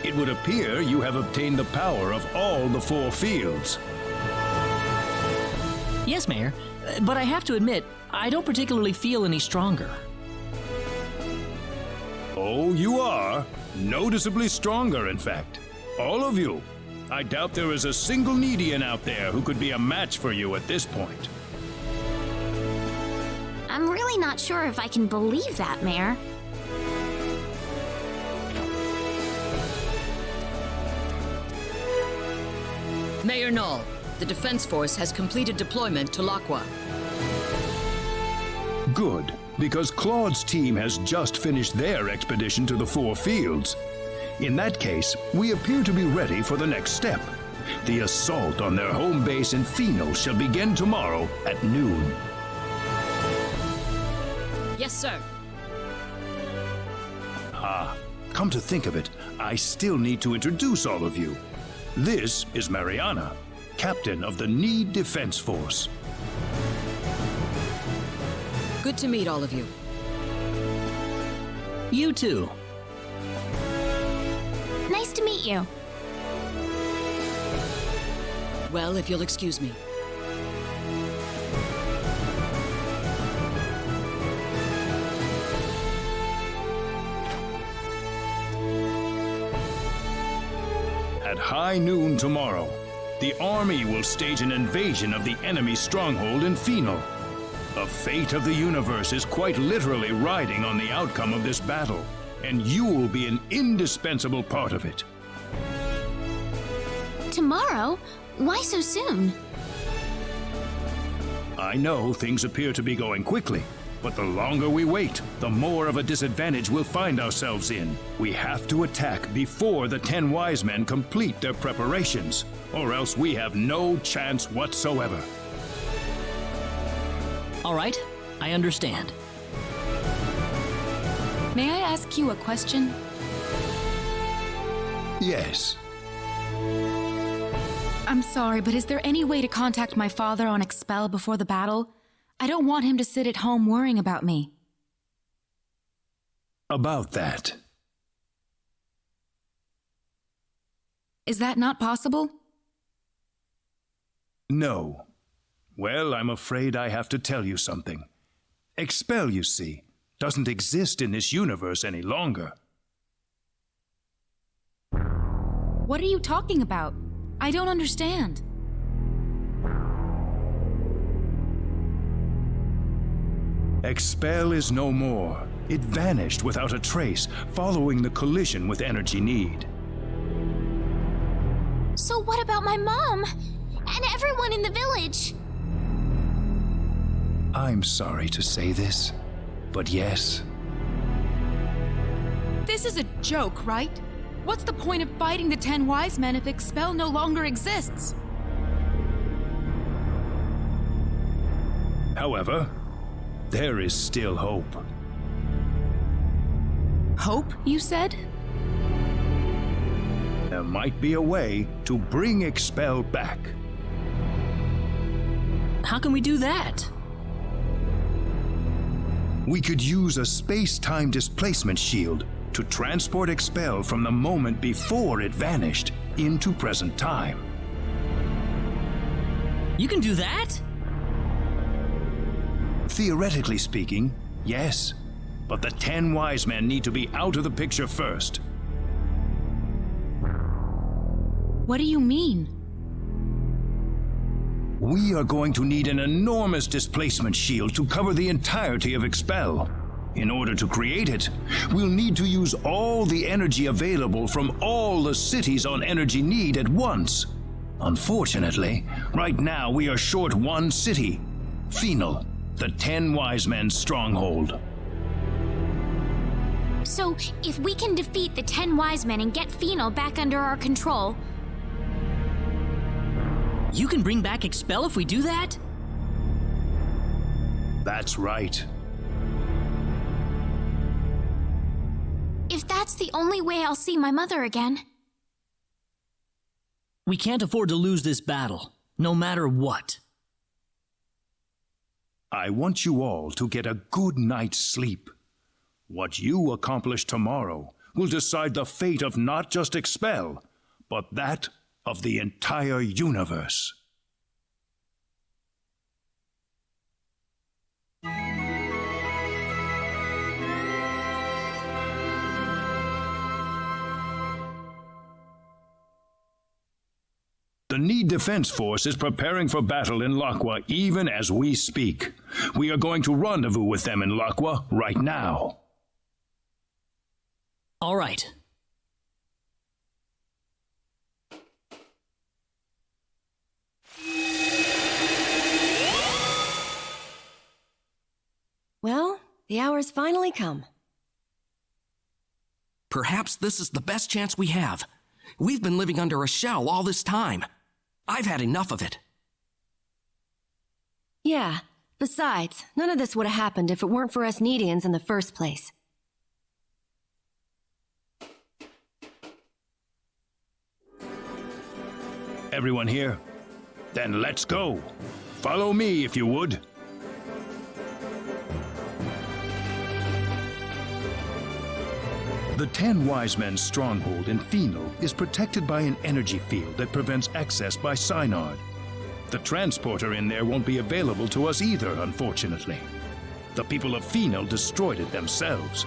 It would appear you have obtained the power of all the 4 fields. Yes, Mayor, but I have to admit, I don't particularly feel any stronger. Oh, you are. Noticeably stronger, in fact. All of you. I doubt there is a single Needian out there who could be a match for you at this point. I'm really not sure if I can believe that, Mayor. Mayor Null, the Defense Force has completed deployment to Lakwa. Good, because Claude's team has just finished their expedition to the 4 fields. In that case, we appear to be ready for the next step. The assault on their home base in Pheno shall begin tomorrow at noon. Yes, sir. Come to think of it, I still need to introduce all of you. This is Mariana, captain of the Need Defense Force. Good to meet all of you. You too. Nice to meet you. Well, if you'll excuse me. At high noon tomorrow, the army will stage an invasion of the enemy stronghold in Pheno. The fate of the universe is quite literally riding on the outcome of this battle, and you will be an indispensable part of it. Tomorrow? Why so soon? I know things appear to be going quickly, but the longer we wait, the more of a disadvantage we'll find ourselves in. We have to attack before the 10 wise men complete their preparations, or else we have no chance whatsoever. All right, I understand. May I ask you a question? Yes. I'm sorry, but is there any way to contact my father on Expel before the battle? I don't want him to sit at home worrying about me. About that. Is that not possible? No. Well, I'm afraid I have to tell you something. Expel, you see, doesn't exist in this universe any longer. What are you talking about? I don't understand. Expel is no more. It vanished without a trace, following the collision with Energy Need. So what about my mom? And everyone in the village? I'm sorry to say this, but yes. This is a joke, right? What's the point of fighting the 10 wise men if Expel no longer exists? However, there is still hope. Hope, you said? There might be a way to bring Expel back. How can we do that? We could use a space-time displacement shield to transport Expel from the moment before it vanished into present time. You can do that? Theoretically speaking, yes. But the 10 wise men need to be out of the picture first. What do you mean? We are going to need an enormous displacement shield to cover the entirety of Expel. In order to create it, we'll need to use all the energy available from all the cities on Energy Need at once. Unfortunately, right now we are short one city, Pheno, the 10 wise men's stronghold. So, if we can defeat the 10 wise men and get Pheno back under our control... You can bring back Expel if we do that? That's right. If that's the only way I'll see my mother again... We can't afford to lose this battle, no matter what. I want you all to get a good night's sleep. What you accomplish tomorrow will decide the fate of not just Expel, but that of the entire universe. The Need Defense Force is preparing for battle in Laqua even as we speak. We are going to rendezvous with them in Laqua right now. All right. Well, the hour's finally come. Perhaps this is the best chance we have. We've been living under a shell all this time. I've had enough of it. Yeah. Besides, none of this would have happened if it weren't for us Needians in the first place. Everyone here? Then let's go. Follow me if you would. The 10 Wise Men's stronghold in Phenol is protected by an energy field that prevents access by Synard. The transporter in there won't be available to us either, unfortunately. The people of Phenol destroyed it themselves,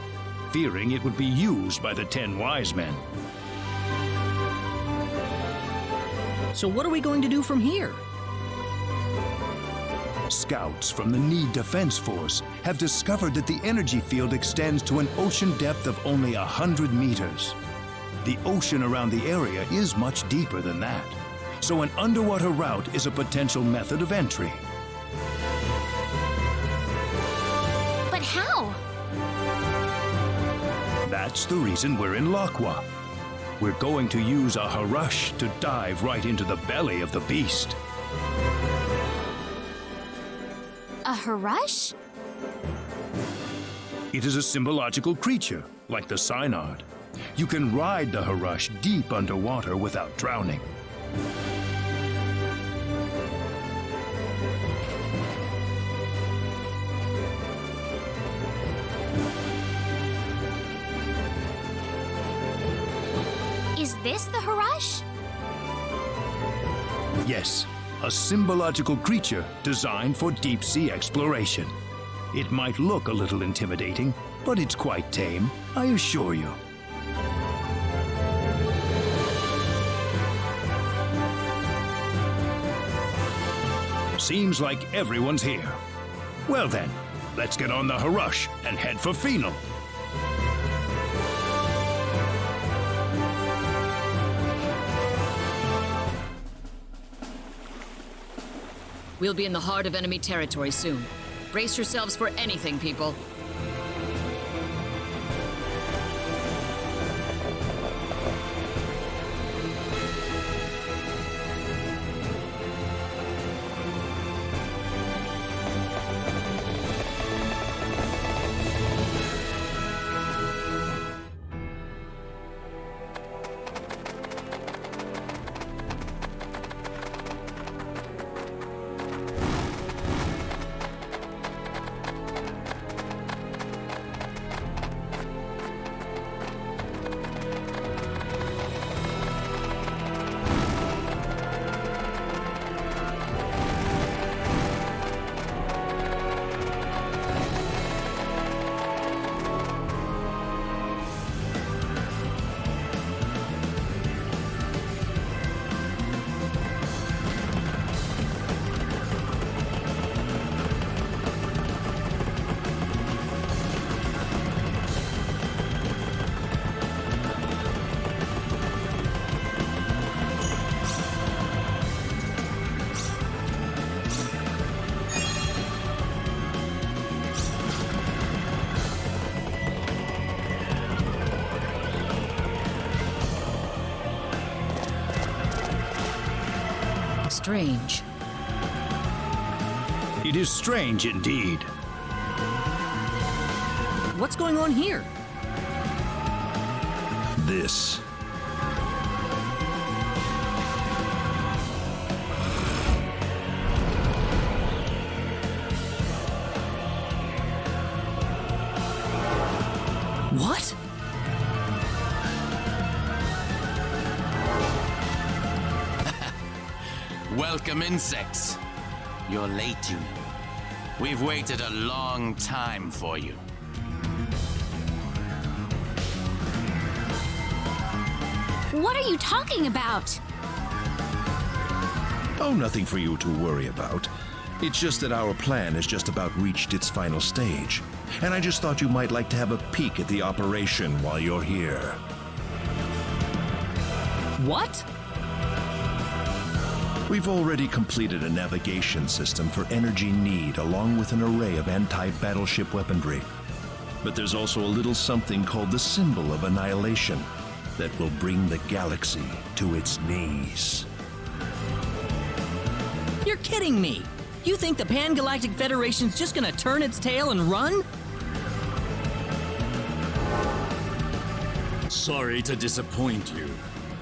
fearing it would be used by the 10 Wise Men. So what are we going to do from here? Scouts from the Need Defense Force have discovered that the energy field extends to an ocean depth of only 100 meters. The ocean around the area is much deeper than that, so an underwater route is a potential method of entry. But how? That's the reason we're in Laqua. We're going to use a Harush to dive right into the belly of the beast. A Harush? It is a symbological creature, like the Synard. You can ride the Harush deep underwater without drowning. Is this the Harush? Yes, a symbological creature designed for deep-sea exploration. It might look a little intimidating, but it's quite tame, I assure you. Seems like everyone's here. Well then, let's get on the Harush and head for Phenol. We'll be in the heart of enemy territory soon. Brace yourselves for anything, people. Strange. It is strange indeed. What's going on here? This. What? Welcome, insects. You're late, you know. We've waited a long time for you. What are you talking about? Oh, nothing for you to worry about. It's just that our plan has just about reached its final stage. And I just thought you might like to have a peek at the operation while you're here. What? We've already completed a navigation system for energy need along with an array of anti-battleship weaponry. But there's also a little something called the Symbol of Annihilation that will bring the galaxy to its knees. You're kidding me! You think the Pan-Galactic Federation's just gonna turn its tail and run? Sorry to disappoint you,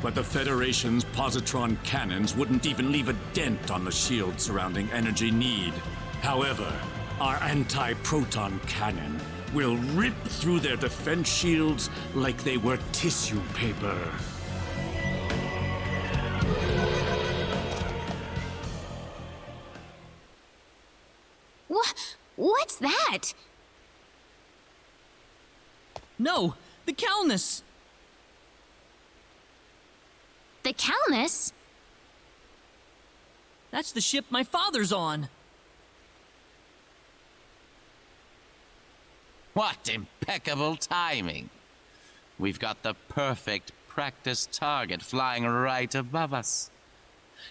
but the Federation's positron cannons wouldn't even leave a dent on the shield surrounding energy need. However, our anti-proton cannon will rip through their defense shields like they were tissue paper. What's that? No, the Calnus! The Calnus? That's the ship my father's on. What impeccable timing. We've got the perfect practice target flying right above us.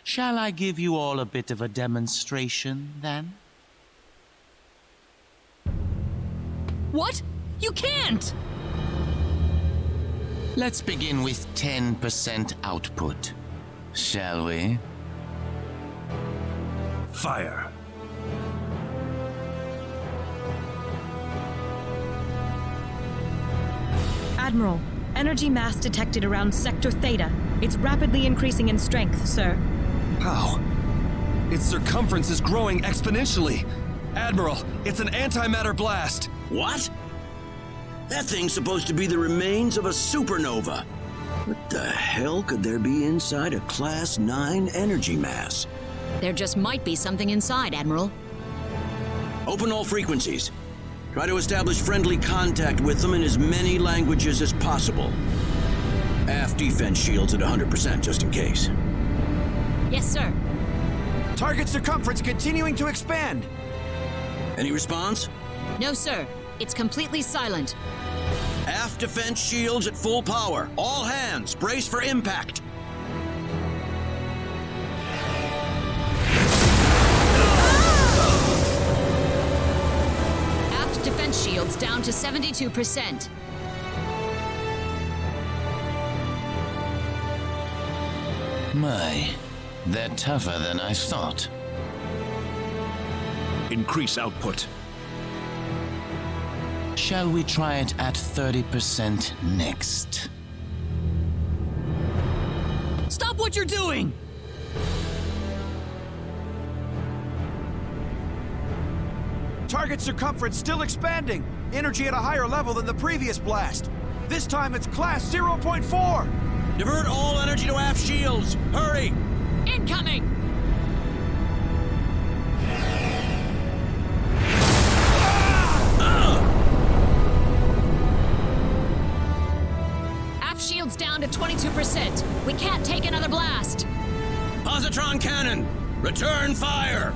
Shall I give you all a bit of a demonstration, then? What? You can't! Let's begin with 10% output, shall we? Fire! Admiral, energy mass detected around Sector Theta. It's rapidly increasing in strength, sir. How? Its circumference is growing exponentially. Admiral, it's an antimatter blast. What? That thing's supposed to be the remains of a supernova. What the hell could there be inside a Class 9 energy mass? There just might be something inside, Admiral. Open all frequencies. Try to establish friendly contact with them in as many languages as possible. Aft defense shields at 100%, just in case. Yes, sir. Target circumference continuing to expand. Any response? No, sir. It's completely silent. Aft defense shields at full power. All hands, brace for impact. Aft defense shields down to 72%. My, they're tougher than I thought. Increase output. Shall we try it at 30% next? Stop what you're doing! Target circumference still expanding. Energy at a higher level than the previous blast. This time it's class 0.4. Divert all energy to aft shields. Hurry! Incoming! Aft shields down to 22%. We can't take another blast. Positron cannon, return fire!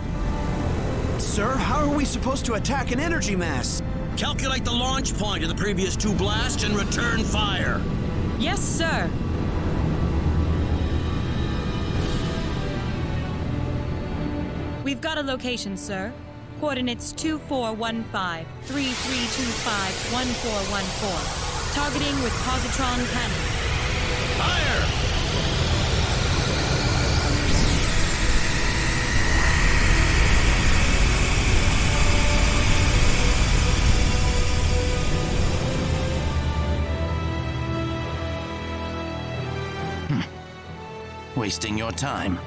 Sir, how are we supposed to attack an energy mass? Calculate the launch point of the previous two blasts and return fire. Yes, sir. We've got a location, sir. Coordinates 2415 3325 1414. Targeting with positron cannon. Fire! Wasting your time.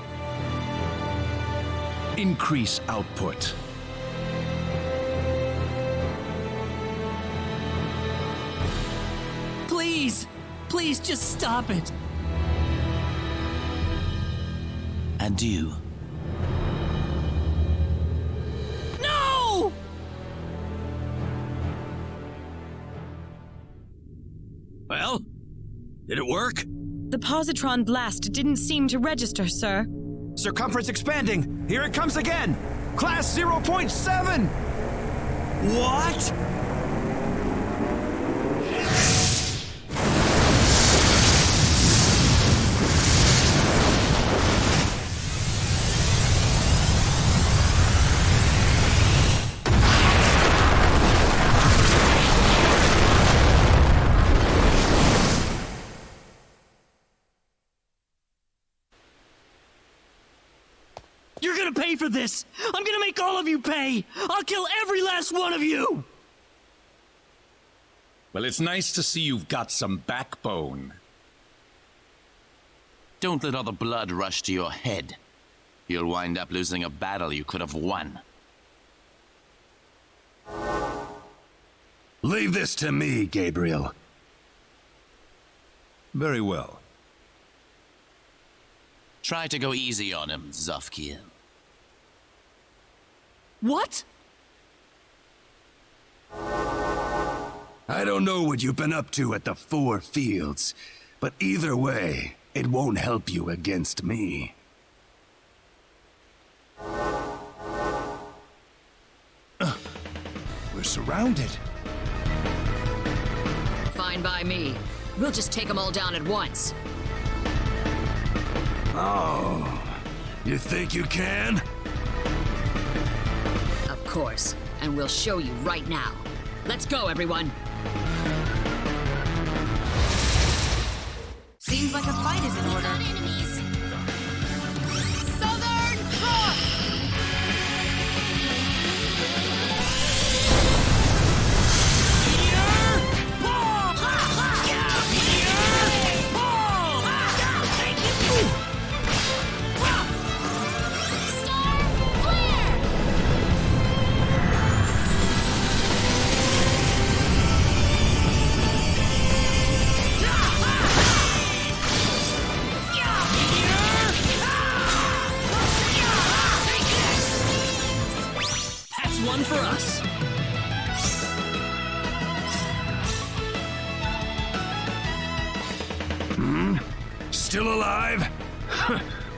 Increase output. Please! Please just stop it! Adieu, Did it work? The positron blast didn't seem to register, sir. Circumference expanding. Here it comes again. Class 0.7. What? You're gonna pay for this! I'm gonna make all of you pay! I'll kill every last one of you! Well, it's nice to see you've got some backbone. Don't let all the blood rush to your head. You'll wind up losing a battle you could have won. Leave this to me, Gabriel. Very well. Try to go easy on him, Zofkiel. What? I don't know what you've been up to at the Four Fields, but either way, it won't help you against me. We're surrounded. Fine by me. We'll just take them all down at once. Oh, you think you can? Of course. And we'll show you right now. Let's go, everyone. Seems like a fight is in order. Enemies. Southern Front! One for us. Still alive?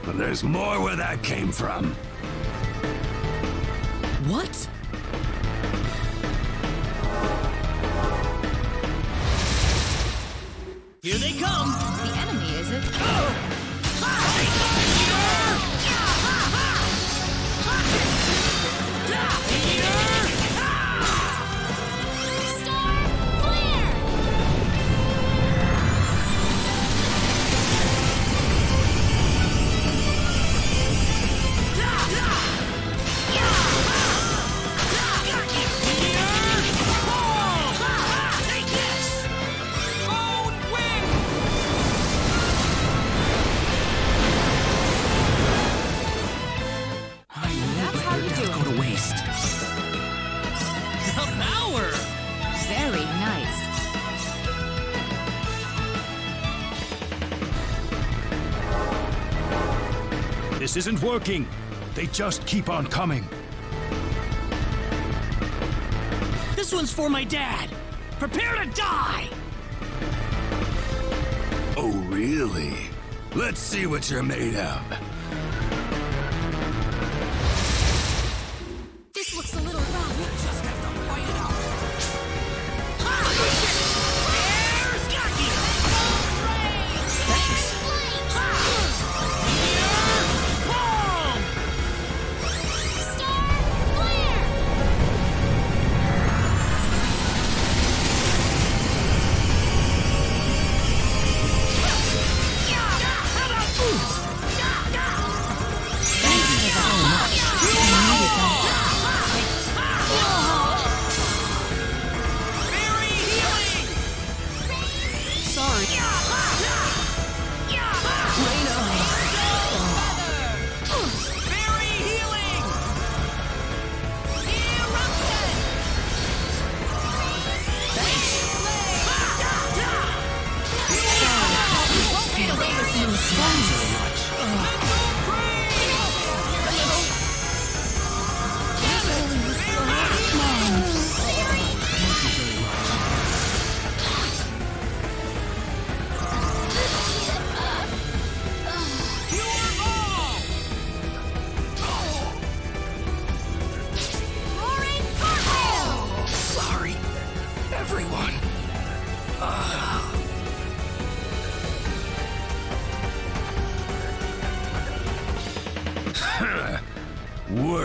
But there's more where that came from. What? Here they come. The enemy, is it? Very nice. This isn't working. They just keep on coming. This one's for my dad. Prepare to die! Oh, really? Let's see what you're made of. This looks a little rough. We'll just have to fight it out. Thanks.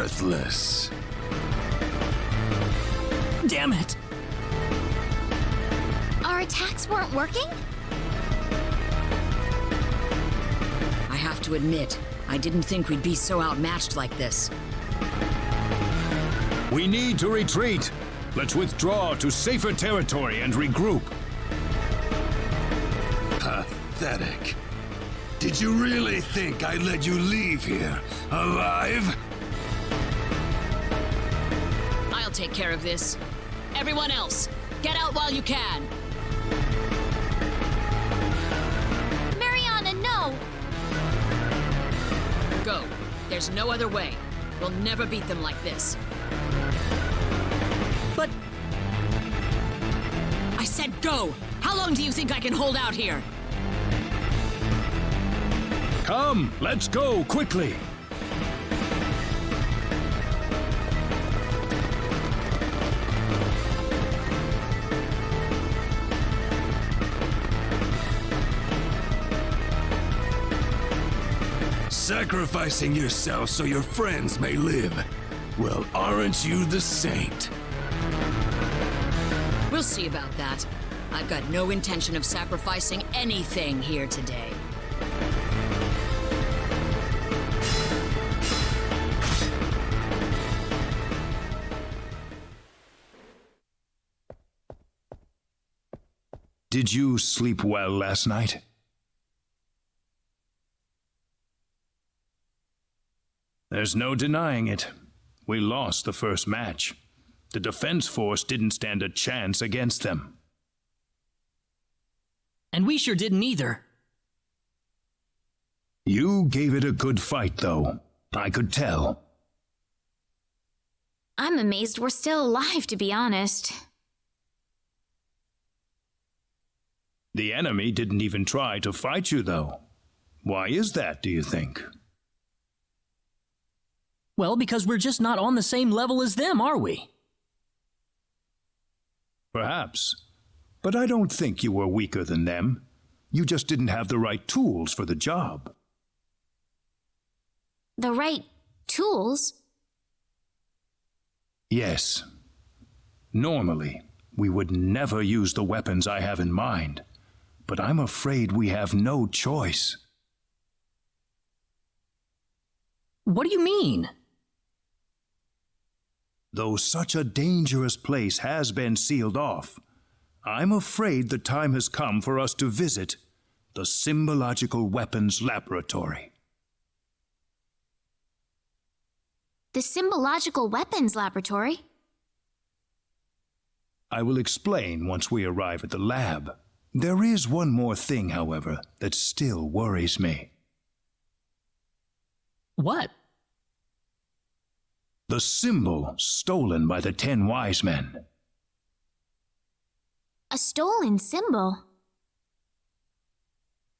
worthless. Damn it! Our attacks weren't working? I have to admit, I didn't think we'd be so outmatched like this. We need to retreat. Let's withdraw to safer territory and regroup. Pathetic. Did you really think I'd let you leave here alive? I'll take care of this. Everyone else, get out while you can. Mariana, no! Go. There's no other way. We'll never beat them like this. But... I said go! How long do you think I can hold out here? Come, let's go, quickly! Sacrificing yourself so your friends may live. Well, aren't you the saint? We'll see about that. I've got no intention of sacrificing anything here today. Did you sleep well last night? There's no denying it. We lost the first match. The defense force didn't stand a chance against them. And we sure didn't either. You gave it a good fight, though. I could tell. I'm amazed we're still alive, to be honest. The enemy didn't even try to fight you, though. Why is that, do you think? Well, because we're just not on the same level as them, are we? Perhaps. But I don't think you were weaker than them. You just didn't have the right tools for the job. The right tools? Yes. Normally, we would never use the weapons I have in mind. But I'm afraid we have no choice. What do you mean? Though such a dangerous place has been sealed off, I'm afraid the time has come for us to visit the Symbological Weapons Laboratory. The Symbological Weapons Laboratory? I will explain once we arrive at the lab. There is one more thing, however, that still worries me. What? The symbol stolen by the 10 wise men. A stolen symbol?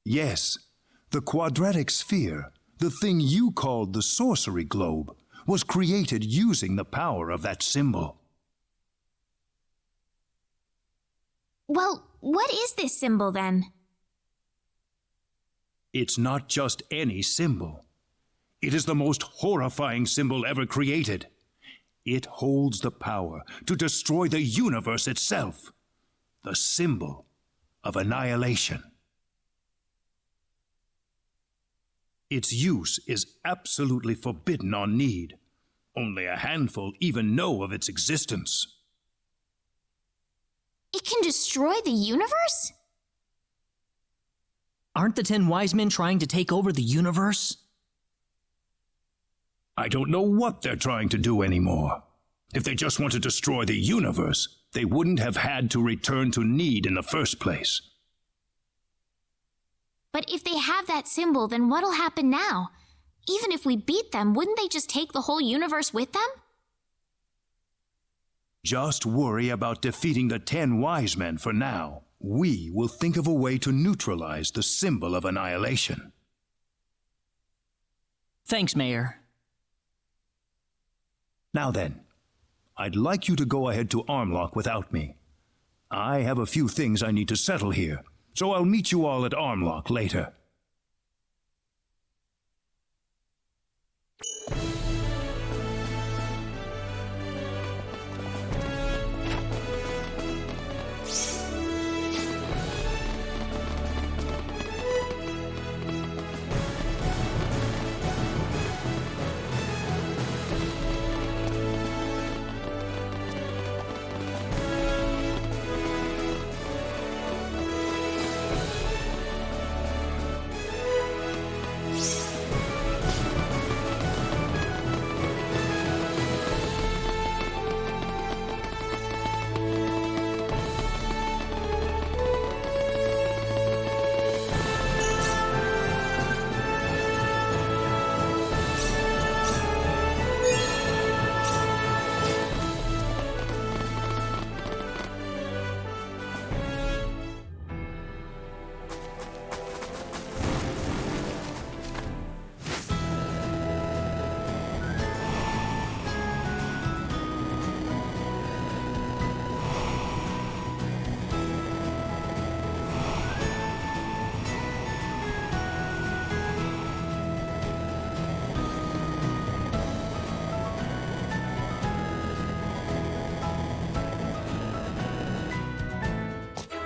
Yes, the quadratic sphere, the thing you called the sorcery globe, was created using the power of that symbol. Well, what is this symbol then? It's not just any symbol. It is the most horrifying symbol ever created. It holds the power to destroy the universe itself. The symbol of annihilation. Its use is absolutely forbidden on Need. Only a handful even know of its existence. It can destroy the universe? Aren't the 10 wise men trying to take over the universe? I don't know what they're trying to do anymore. If they just want to destroy the universe, they wouldn't have had to return to Need in the first place. But if they have that symbol, then what'll happen now? Even if we beat them, wouldn't they just take the whole universe with them? Just worry about defeating the 10 wise men for now. We will think of a way to neutralize the symbol of annihilation. Thanks, Mayor. Now then, I'd like you to go ahead to Armlock without me. I have a few things I need to settle here, so I'll meet you all at Armlock later.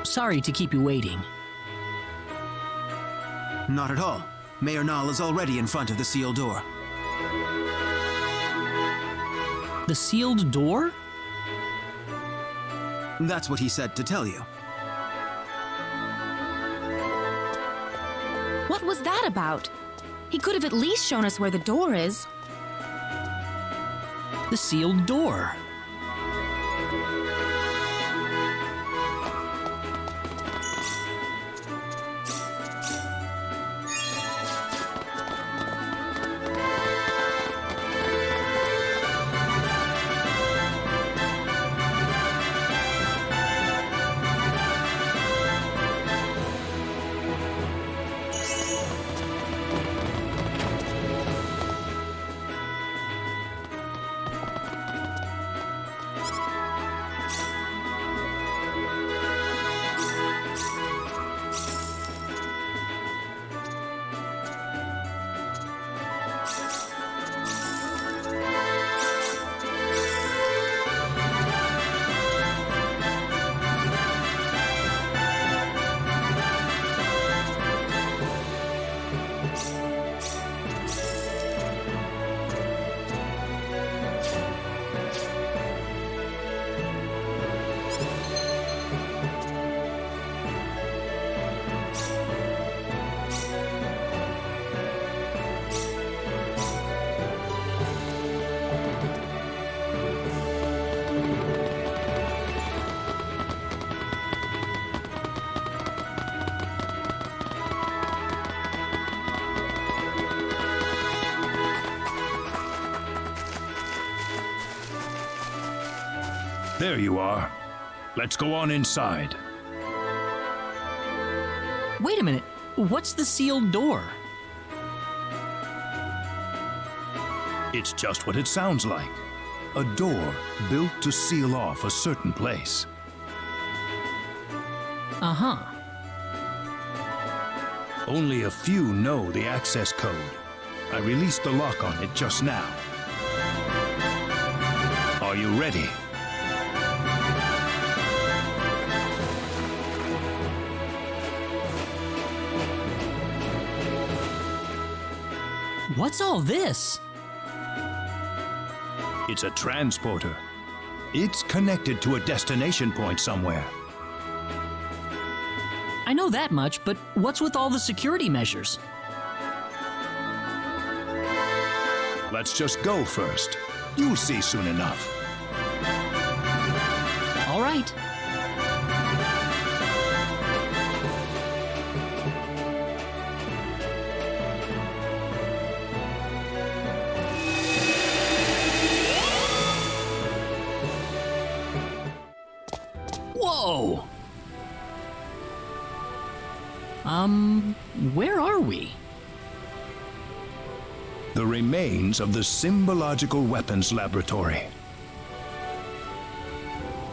Sorry to keep you waiting. Not at all. Mayor Nall is already in front of the sealed door. The sealed door? That's what he said to tell you. What was that about? He could have at least shown us where the door is. The sealed door. There you are. Let's go on inside. Wait a minute. What's the sealed door? It's just what it sounds like. A door built to seal off a certain place. Uh-huh. Only a few know the access code. I released the lock on it just now. Are you ready? What's all this? It's a transporter. It's connected to a destination point somewhere. I know that much, but what's with all the security measures? Let's just go first. You'll see soon enough. All right. Whoa! Where are we? The remains of the Symbological Weapons Laboratory.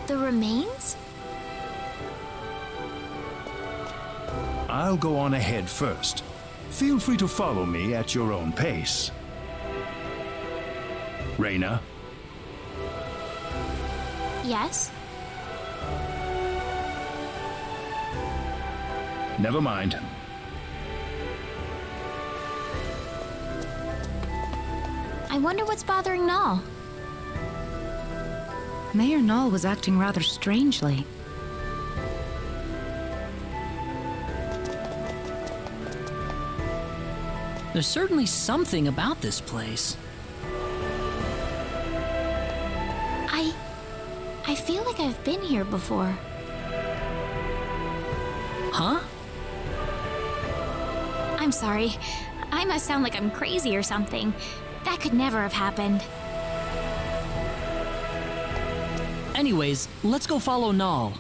The remains? I'll go on ahead first. Feel free to follow me at your own pace. Reyna? Yes? Never mind. I wonder what's bothering Nall. Mayor Nall was acting rather strangely. There's certainly something about this place. I feel like I've been here before. Huh? I'm sorry. I must sound like I'm crazy or something. That could never have happened. Anyways, let's go follow Nall.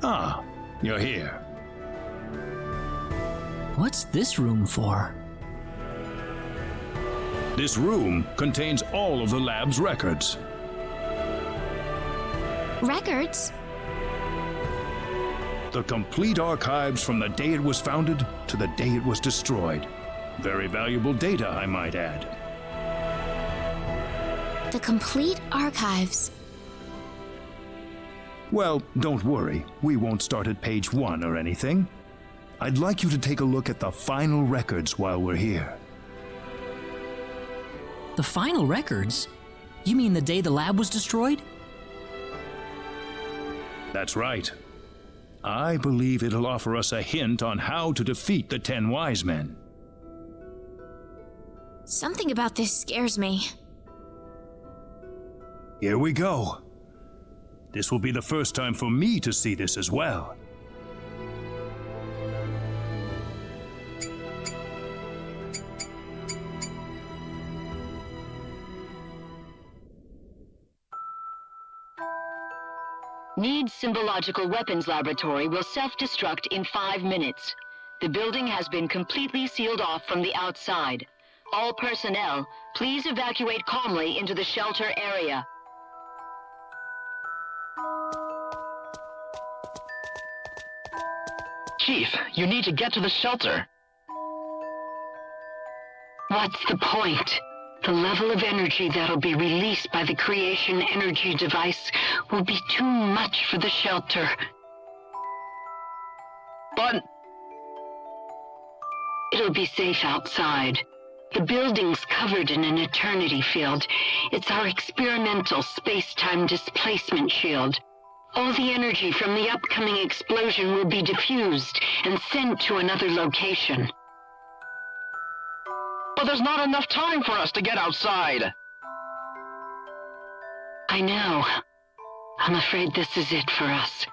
Ah, you're here. What's this room for? This room contains all of the lab's records. Records? The complete archives from the day it was founded to the day it was destroyed. Very valuable data, I might add. The complete archives. Well, don't worry. We won't start at page 1 or anything. I'd like you to take a look at the final records while we're here. The final records? You mean the day the lab was destroyed? That's right. I believe it'll offer us a hint on how to defeat the 10 Wise Men. Something about this scares me. Here we go. This will be the first time for me to see this as well. Need Symbological Weapons Laboratory will self-destruct in 5 minutes. The building has been completely sealed off from the outside. All personnel, please evacuate calmly into the shelter area. Chief, you need to get to the shelter. What's the point? The level of energy that'll be released by the creation energy device will be too much for the shelter. But it'll be safe outside. The building's covered in an eternity field. It's our experimental space-time displacement shield. All the energy from the upcoming explosion will be diffused and sent to another location. But there's not enough time for us to get outside. I know. I'm afraid this is it for us.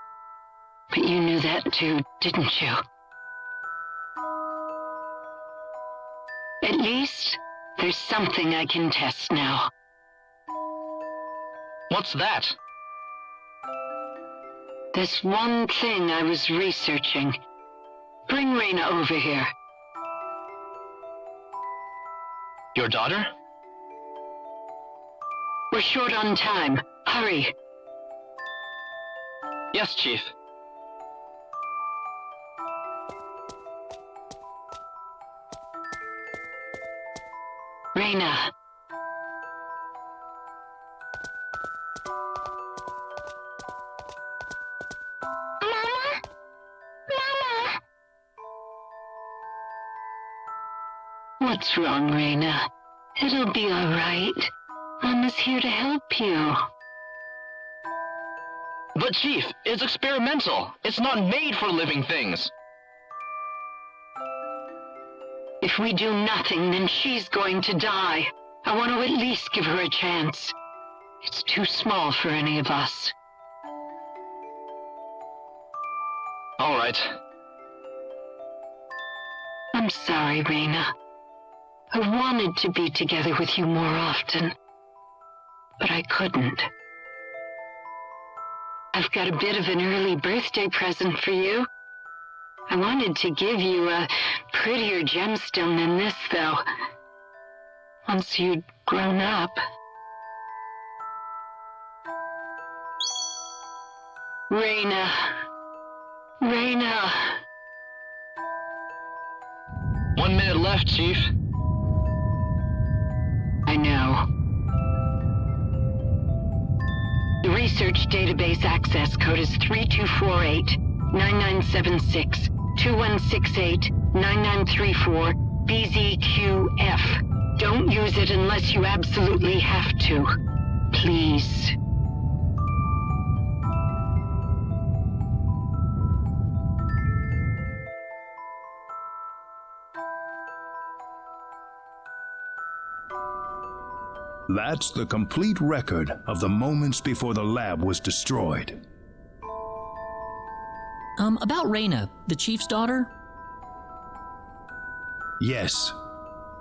But you knew that too, didn't you? At least, there's something I can test now. What's that? There's one thing I was researching. Bring Reyna over here. Your daughter? We're short on time. Hurry. Yes, Chief. Reyna. What's wrong, Reyna? It'll be all right. Mama's here to help you. But Chief, it's experimental. It's not made for living things. If we do nothing, then she's going to die. I want to at least give her a chance. It's too small for any of us. All right. I'm sorry, Reyna. I wanted to be together with you more often, but I couldn't. I've got a bit of an early birthday present for you. I wanted to give you a prettier gemstone than this, though. Once you'd grown up. Reyna. Reyna. 1 minute left, Chief. I know. The research database access code is 3248-9976-2168-9934-BZQF. Don't use it unless you absolutely have to. Please. That's the complete record of the moments before the lab was destroyed. About Reyna, the chief's daughter? Yes,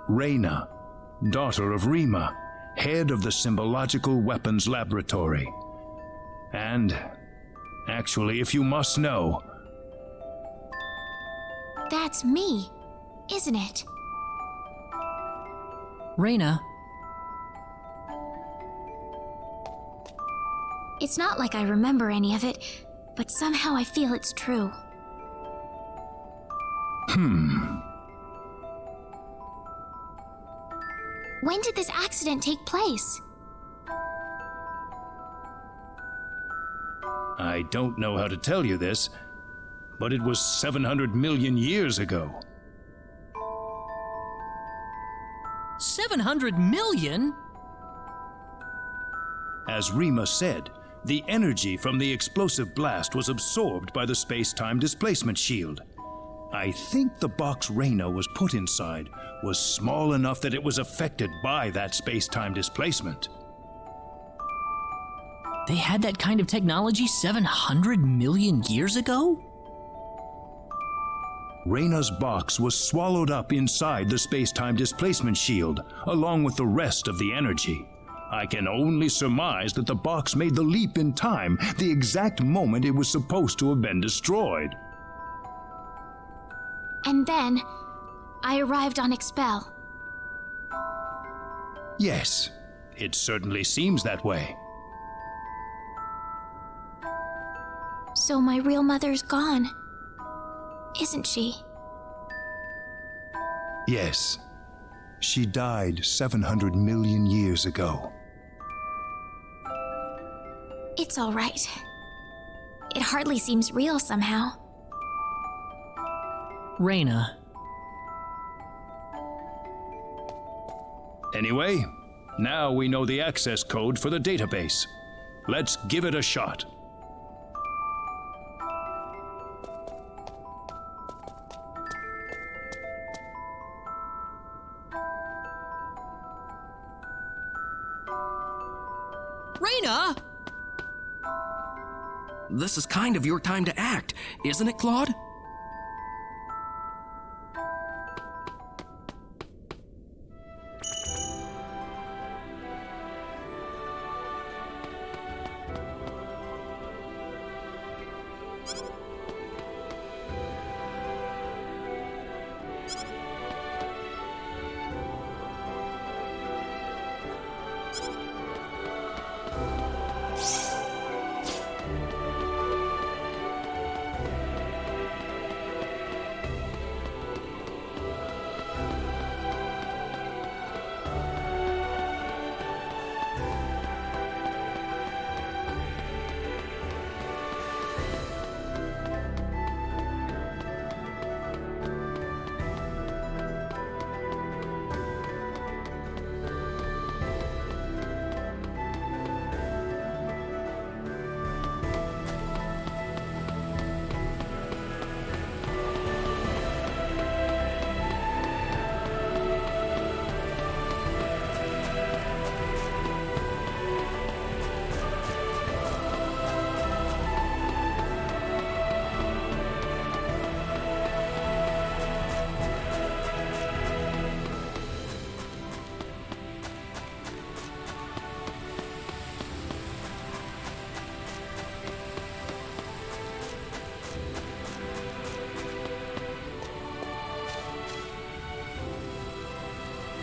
Reyna, daughter of Rima, head of the Symbological Weapons Laboratory. And Actually, if you must know, That's me, isn't it? Reyna, It's not like I remember any of it, but somehow I feel it's true. When did this accident take place? I don't know how to tell you this, but it was 700 million years ago. 700 million? As Rima said, the energy from the explosive blast was absorbed by the space-time displacement shield. I think the box Reyna was put inside was small enough that it was affected by that space-time displacement. They had that kind of technology 700 million years ago? Reyna's box was swallowed up inside the space-time displacement shield, along with the rest of the energy. I can only surmise that the box made the leap in time the exact moment it was supposed to have been destroyed. And then, I arrived on Expel. Yes, it certainly seems that way. So my real mother's gone, isn't she? Yes, she died 700 million years ago. It's all right. It hardly seems real somehow. Reyna. Anyway, now we know the access code for the database. Let's give it a shot. Reyna! This is kind of your time to act, isn't it, Claude?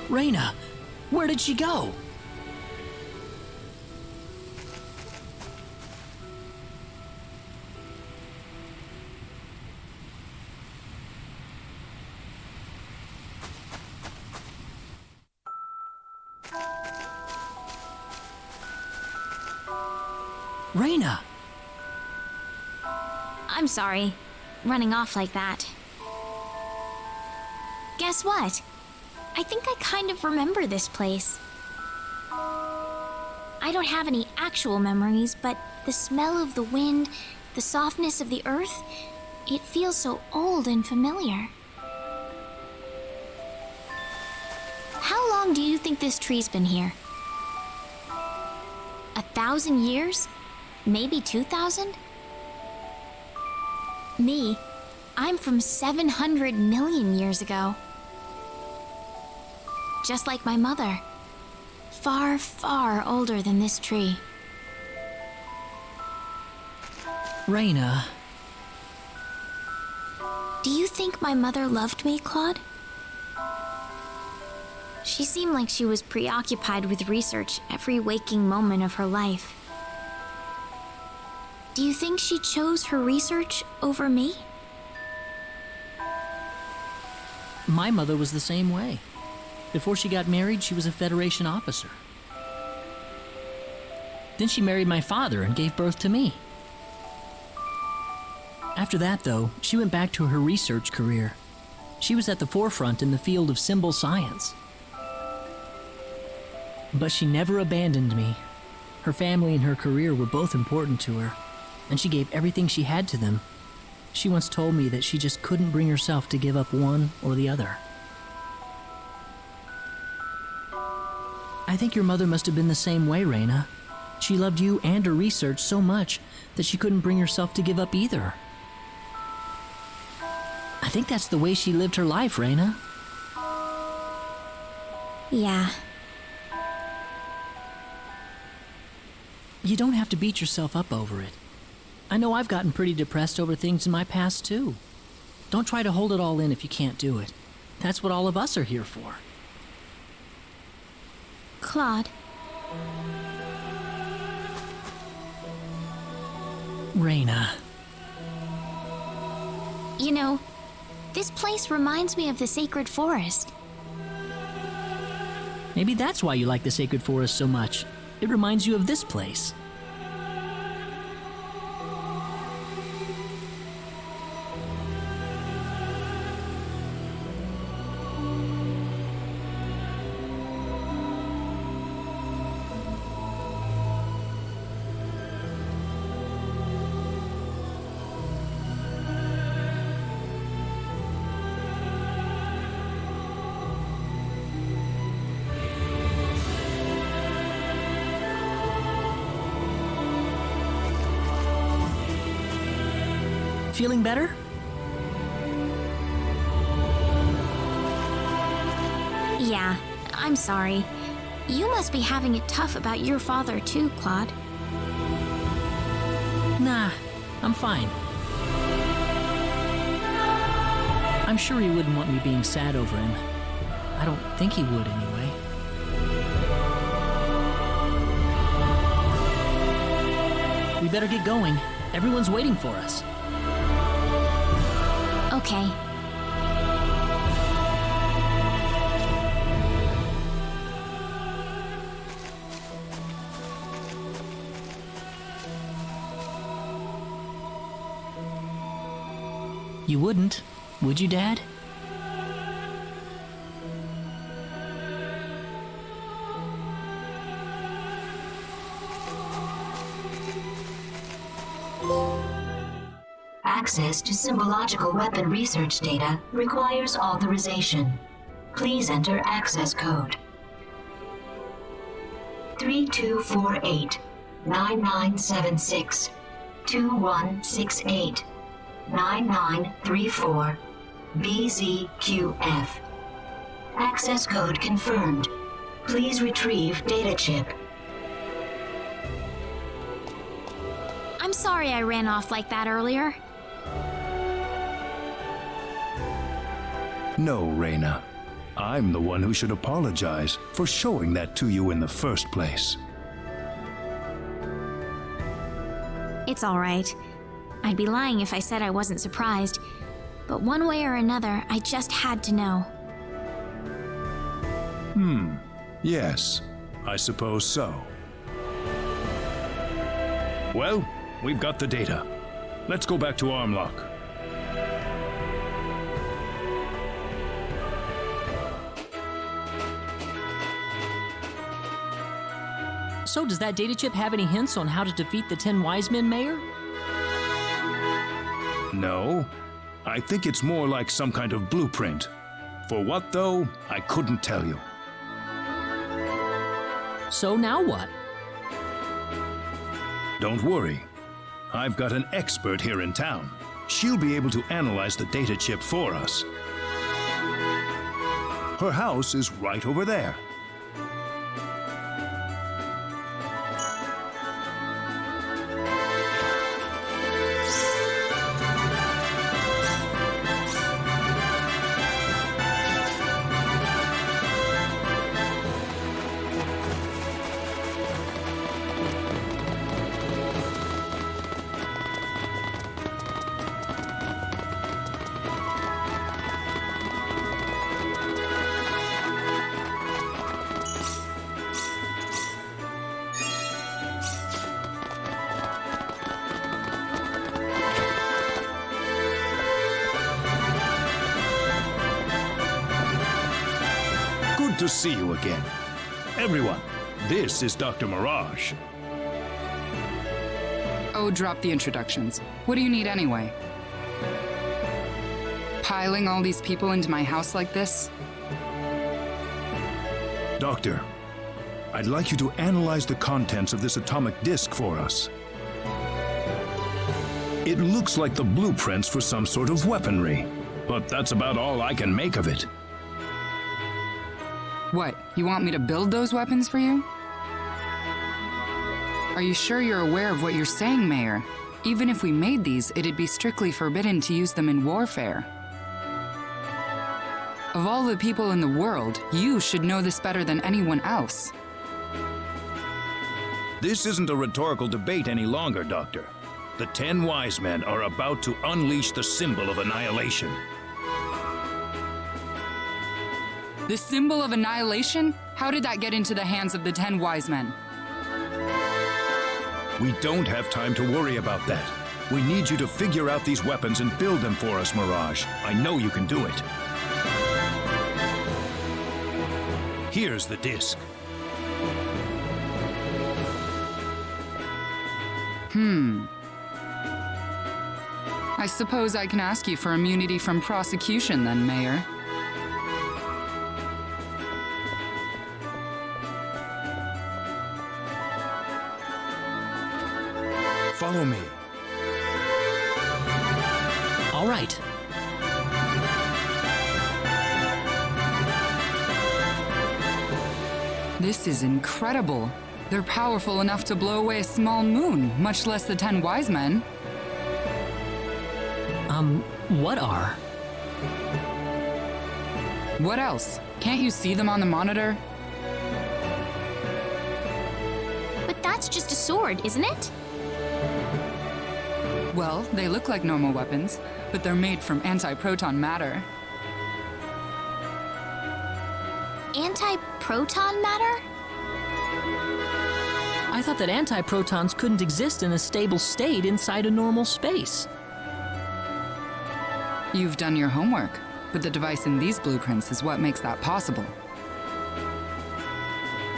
Reyna, where did she go? Reyna! I'm sorry, running off like that. Guess what? I think I kind of remember this place. I don't have any actual memories, but the smell of the wind, the softness of the earth, it feels so old and familiar. How long do you think this tree's been here? 1,000 years? Maybe 2,000? Me, I'm from 700 million years ago. Just like my mother. Far, far older than this tree. Reyna. Do you think my mother loved me, Claude? She seemed like she was preoccupied with research every waking moment of her life. Do you think she chose her research over me? My mother was the same way. Before she got married, she was a Federation officer. Then she married my father and gave birth to me. After that, though, she went back to her research career. She was at the forefront in the field of symbol science. But she never abandoned me. Her family and her career were both important to her, and she gave everything she had to them. She once told me that she just couldn't bring herself to give up one or the other. I think your mother must have been the same way, Reyna. She loved you and her research so much that she couldn't bring herself to give up either. I think that's the way she lived her life, Reyna. Yeah. You don't have to beat yourself up over it. I know I've gotten pretty depressed over things in my past, too. Don't try to hold it all in if you can't do it. That's what all of us are here for. Claude. Reyna. You know, this place reminds me of the sacred forest. Maybe that's why you like the sacred forest so much. It reminds you of this place. Feeling better? Yeah, I'm sorry. You must be having it tough about your father too, Claude. Nah, I'm fine. I'm sure he wouldn't want me being sad over him. I don't think he would anyway. We better get going. Everyone's waiting for us. Okay. You wouldn't, would you, Dad? Access to symbological weapon research data requires authorization. Please enter access code 3248 9976 2168 9934 BZQF. Access code confirmed. Please retrieve data chip. I'm sorry I ran off like that earlier. No, Reyna. I'm the one who should apologize for showing that to you in the first place. It's all right. I'd be lying if I said I wasn't surprised. But one way or another, I just had to know. Yes, I suppose so. Well, we've got the data. Let's go back to Armlock. So does that data chip have any hints on how to defeat the 10 Wise Men, Mayor? No, I think it's more like some kind of blueprint. For what, though, I couldn't tell you. So now what? Don't worry. I've got an expert here in town. She'll be able to analyze the data chip for us. Her house is right over there. to see you again. Everyone, this is Dr. Mirage. Oh, drop the introductions. What do you need anyway? Piling all these people into my house like this? Doctor, I'd like you to analyze the contents of this atomic disk for us. It looks like the blueprints for some sort of weaponry, but that's about all I can make of it. What, you want me to build those weapons for you? Are you sure you're aware of what you're saying, Mayor? Even if we made these, it'd be strictly forbidden to use them in warfare. Of all the people in the world, you should know this better than anyone else. This isn't a rhetorical debate any longer, Doctor. The 10 wise men are about to unleash the symbol of annihilation. The symbol of annihilation? How did that get into the hands of the 10 wise men? We don't have time to worry about that. We need you to figure out these weapons and build them for us, Mirage. I know you can do it. Here's the disc. I suppose I can ask you for immunity from prosecution then, Mayor. Follow me. All right. This is incredible. They're powerful enough to blow away a small moon, much less the 10 wise men. What are? What else? Can't you see them on the monitor? But that's just a sword, isn't it? Well, they look like normal weapons, but they're made from anti-proton matter. Anti-proton matter? I thought that antiprotons couldn't exist in a stable state inside a normal space. You've done your homework, but the device in these blueprints is what makes that possible.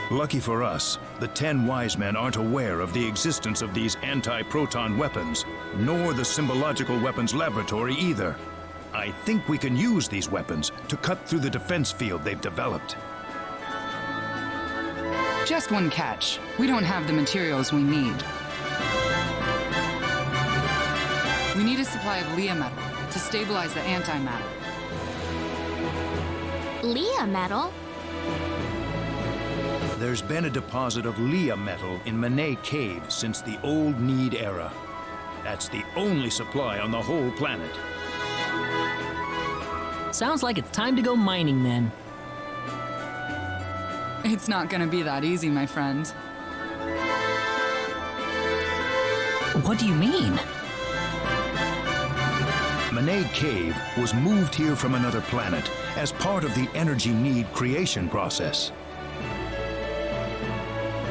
Lucky for us, the 10 wise men aren't aware of the existence of these anti-proton weapons, nor the symbological weapons laboratory either. I think we can use these weapons to cut through the defense field they've developed. Just one catch. We don't have the materials we need. We need a supply of Leah metal to stabilize the antimatter. Leah metal? There's been a deposit of Leah metal in Manet Cave since the Old Need era. That's the only supply on the whole planet. Sounds like it's time to go mining then. It's not gonna be that easy, my friend. What do you mean? Manet Cave was moved here from another planet as part of the energy need creation process.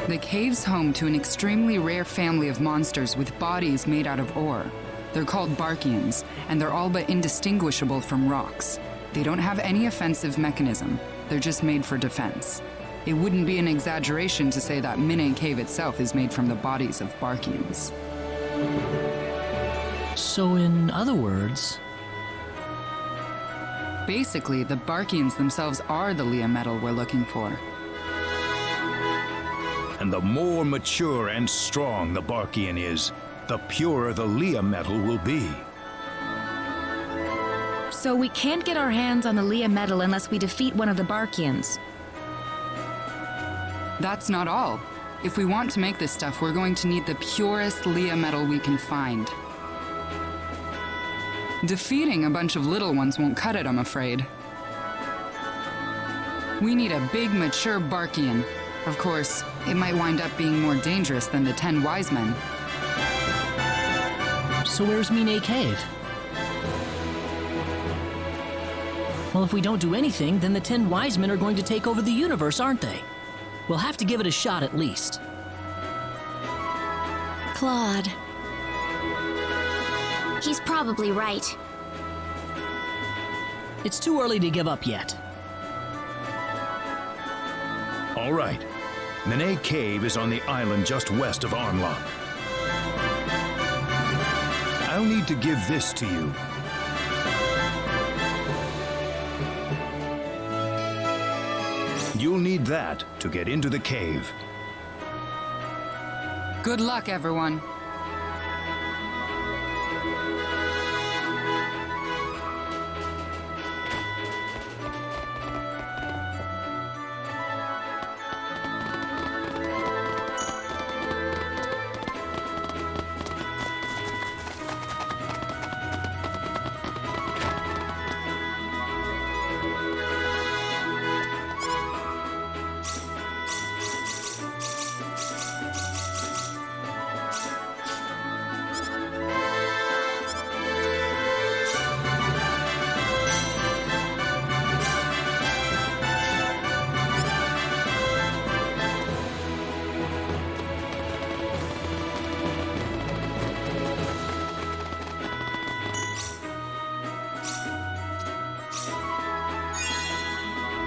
The cave's home to an extremely rare family of monsters with bodies made out of ore. They're called Barkians, and they're all but indistinguishable from rocks. They don't have any offensive mechanism. They're just made for defense. It wouldn't be an exaggeration to say that Manet Cave itself is made from the bodies of Barkians. So in other words... Basically, the Barkians themselves are the Leah metal we're looking for. And the more mature and strong the Barkian is, the purer the Leah metal will be. So we can't get our hands on the Leah metal unless we defeat one of the Barkians. That's not all. If we want to make this stuff, we're going to need the purest Leah metal we can find. Defeating a bunch of little ones won't cut it, I'm afraid. We need a big, mature Barkian. Of course, it might wind up being more dangerous than the 10 wise men. So where's Manet Cave? Well, if we don't do anything, then the 10 wise men are going to take over the universe, aren't they? We'll have to give it a shot at least. Claude. He's probably right. It's too early to give up yet. All right. Manet Cave is on the island just west of Armlock. I'll need to give this to you. You'll need that to get into the cave. Good luck, everyone.